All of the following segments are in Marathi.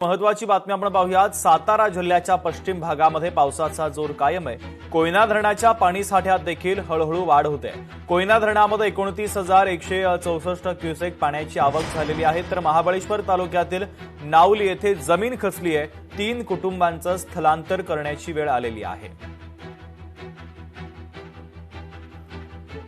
महत्वाची बातमी आपण पाहूयात। सातारा जिल्ह्याच्या पश्चिम भागामध्ये पावसाचा जोर कायम आहे। कोयना धरणाच्या पाणीसाठ्यात देखील हळूहळू वाढ होते। कोयना धरणामध्ये 29,164 क्युसेक पाण्याची आवक झालेली आहे, तर महाबळेश्वर तालुक्यातील नावली येथे जमीन खचली आहे। 3 कुटुंबांचं स्थलांतर करण्याची वेळ आलेली आहे।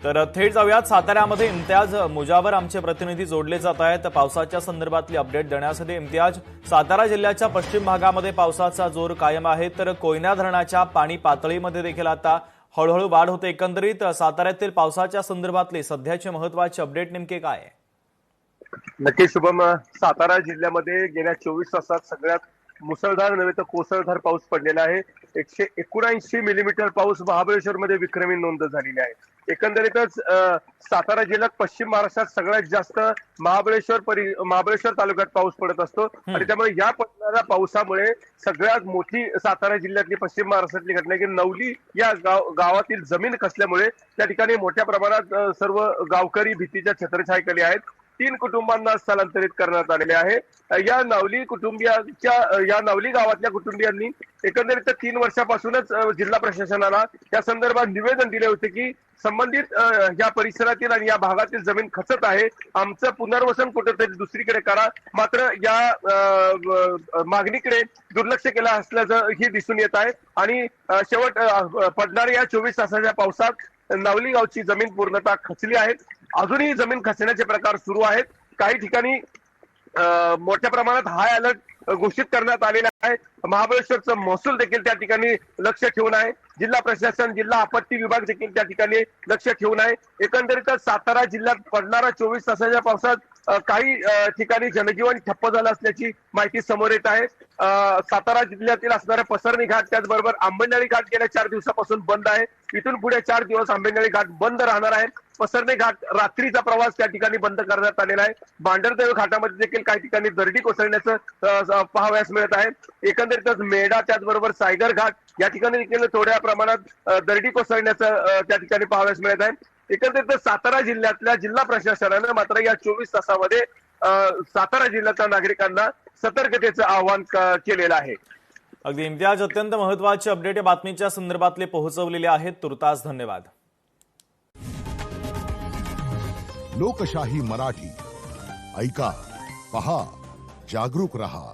तर थेट जाऊयात साताऱ्यामध्ये इम्तियाज मुजावर आमचे प्रतिनिधी जोडले जात आहेत। पावसाच्या संदर्भातली अपडेट देण्यासाठी इम्तियाज, सातारा जिल्ह्याच्या पश्चिम भागामध्ये पावसाचा जोर कायम आहे, तर कोयना धरणाच्या पाणी पातळीमध्ये देखील आता हळूहळू वाढ होते। एकंदरीत साताऱ्यातील पावसाच्या संदर्भातले सध्याचे महत्त्वाचे अपडेट नेमके काय आहे? नक्की शुभम, सातारा जिल्ह्यामध्ये गेल्या 24 तासात सगळ्यात मुसळधार नव्हे तर कोसळधार पाऊस पडलेला आहे। 179 मिलीमीटर पाऊस महाबळेश्वरमध्ये विक्रमी नोंद झालेली आहे। एकंदरीतच सातारा जिल्ह्यात पश्चिम महाराष्ट्रात सगळ्यात जास्त महाबळेश्वर तालुक्यात पाऊस पडत असतो आणि त्यामुळे या पडणाऱ्या पावसामुळे सगळ्यात मोठी सातारा जिल्ह्यातली पश्चिम महाराष्ट्रातली घटना की नवली या गावातील जमीन खचल्यामुळे त्या ठिकाणी मोठ्या प्रमाणात सर्व गावकरी भीतीच्या छत्रछायेखाली आहेत। 3 कुटुंबांना स्थलांतरित करण्यात आलेले आहे। या नवली गावातल्या कुटुंबियांनी एकंदरीत 3 वर्षापासूनच जिल्हा प्रशासनाला या संदर्भात निवेदन दिले होते की संबंधित या परिसरातील आणि या भागातील जमीन खचत आहे, आमचं पुनर्वसन कुठेतरी दुसरीकडे करा। मात्र या मागणीकडे दुर्लक्ष केलं असल्याचं ही दिसून येत आहे आणि शेवट पडणाऱ्या या 24 तासाच्या पावसात नावली गावची जमीन पूर्णतः खचली आहे। अजूनही जमीन खचण्याचे प्रकार सुरू आहेत। काही ठिकाणी मोठ्या प्रमाणात हाय अलर्ट घोषित करण्यात आलेला आहे। महाबळेश्वरचं महसूल देखील त्या ठिकाणी लक्ष ठेवून आहे। जिल्हा प्रशासन, जिल्हा आपत्ती विभाग देखील त्या ठिकाणी लक्ष ठेवून आहे। एकंदरीतच सातारा जिल्ह्यात पडणाऱ्या 24 तासाच्या पावसात काही ठिकाणी जनजीवन ठप्प झालं असल्याची माहिती समोर येत आहे। सातारा जिल्ह्यातील असणारे पसरणी घाट, त्याचबरोबर आंबेनळी घाट गेल्या 4 दिवसापासून बंद आहे। इथून पुढे 4 दिवस आंबेनळी घाट बंद राहणार आहे। पसरणे घाट रात्रीचा प्रवास त्या ठिकाणी बंद करण्यात आलेला आहे। भांडरदेव घाटामध्ये देखील काही ठिकाणी दरडी कोसळण्याचं पाहावयास मिळत आहे। एकंदरीतच मेढा, त्याचबरोबर सायगर घाट या ठिकाणी देखील थोड्या प्रमाणात दरडी कोसळण्याचं त्या ठिकाणी पाहावयास मिळत आहे। एकंदरीत सातारा जिल्ह्यातल्या जिल्हा प्रशासनानं मात्र या 24 तासामध्ये सातारा जिल्ह्यातल्या नागरिकांना सतर्कतेचं आवाहन केलेलं आहे। अगदी इम्तियाज, अत्यंत महत्त्वाचे अपडेट या बातमीच्या संदर्भातले पोहोचवलेले आहेत। तुर्तास धन्यवाद। लोकशाही मराठी ऐका, पहा, जागरूक रहा।